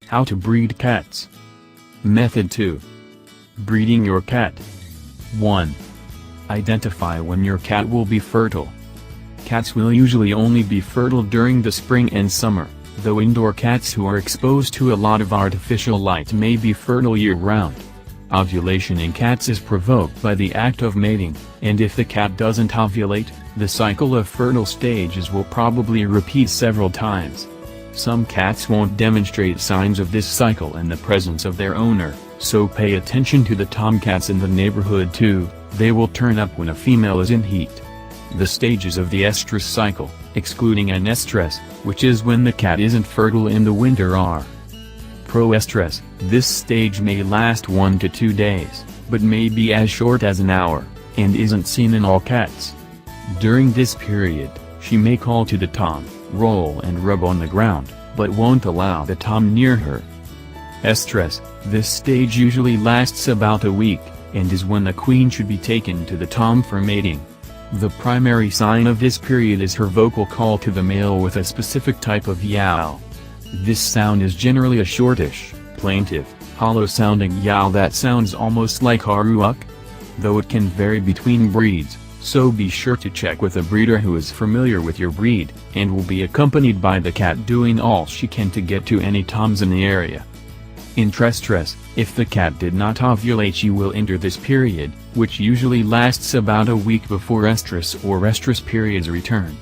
How to breed cats. Method 2. Breeding your cat. 1. Identify when your cat will be fertile. Cats will usually only be fertile during the spring and summer, though indoor cats who are exposed to a lot of artificial light may be fertile year-round. Ovulation in cats is provoked by the act of mating, and if the cat doesn't ovulate, the cycle of fertile stages will probably repeat several times. Some cats won't demonstrate signs of this cycle in the presence of their owner, so pay attention to the tomcats in the neighborhood too. They will turn up when a female is in heat. The stages of the estrus cycle, excluding anestrus, which is when the cat isn't fertile in the winter, are: proestrus. This stage may last 1 to 2 days, but may be as short as an hour, and isn't seen in all cats. During this period, she may call to the tom, roll and rub on the ground, but won't allow the tom near her. Estrus. This stage usually lasts about a week, and is when the queen should be taken to the tom for mating. The primary sign of this period is her vocal call to the male with a specific type of yowl. This sound is generally a shortish, plaintive, hollow-sounding yowl that sounds almost like haruuk. Though it can vary between breeds, so be sure to check with a breeder who is familiar with your breed, and will be accompanied by the cat doing all she can to get to any toms in the area. Intrastress. If the cat did not ovulate, she will enter this period, which usually lasts about a week before estrus or estrus periods return.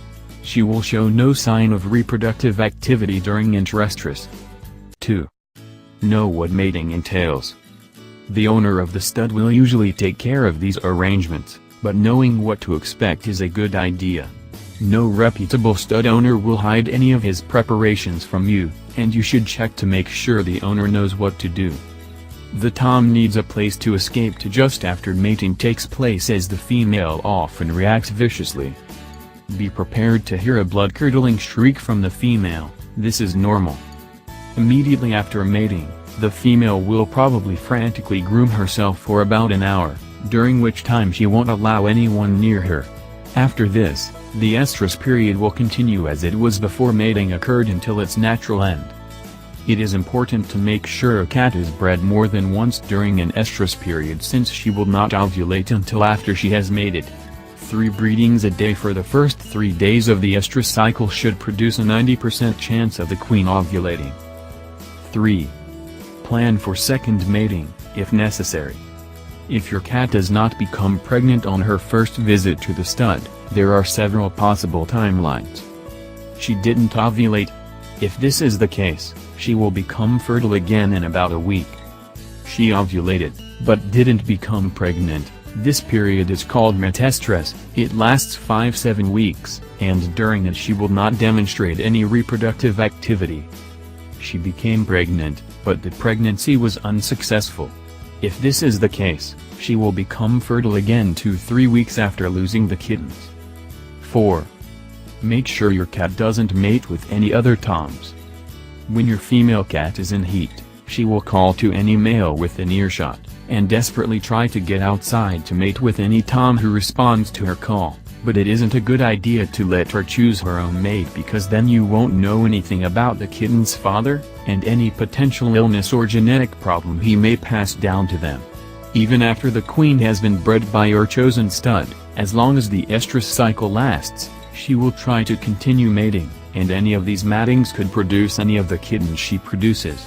She will show no sign of reproductive activity during intraestrus. 2. Know what mating entails. The owner of the stud will usually take care of these arrangements, but knowing what to expect is a good idea. No reputable stud owner will hide any of his preparations from you, and you should check to make sure the owner knows what to do. The tom needs a place to escape to just after mating takes place, as the female often reacts viciously. Be prepared to hear a blood-curdling shriek from the female. This is normal. Immediately after mating, the female will probably frantically groom herself for about an hour, during which time she won't allow anyone near her. After this, the estrus period will continue as it was before mating occurred until its natural end. It is important to make sure a cat is bred more than once during an estrus period, since she will not ovulate until after she has mated. 3 breedings a day for the first 3 days of the estrus cycle should produce a 90% chance of the queen ovulating. 3. Plan for second mating, if necessary. If your cat does not become pregnant on her first visit to the stud, there are several possible timelines. She didn't ovulate. If this is the case, she will become fertile again in about a week. She ovulated, but didn't become pregnant. This period is called metastress. It lasts 5-7 weeks, and during it she will not demonstrate any reproductive activity. She became pregnant, but the pregnancy was unsuccessful. If this is the case, she will become fertile again 2-3 weeks after losing the kittens. 4. Make sure your cat doesn't mate with any other toms. When your female cat is in heat, she will call to any male within earshot, and desperately try to get outside to mate with any tom who responds to her call, but it isn't a good idea to let her choose her own mate, because then you won't know anything about the kitten's father, and any potential illness or genetic problem he may pass down to them. Even after the queen has been bred by your chosen stud, as long as the estrus cycle lasts, she will try to continue mating, and any of these matings could produce any of the kittens she produces.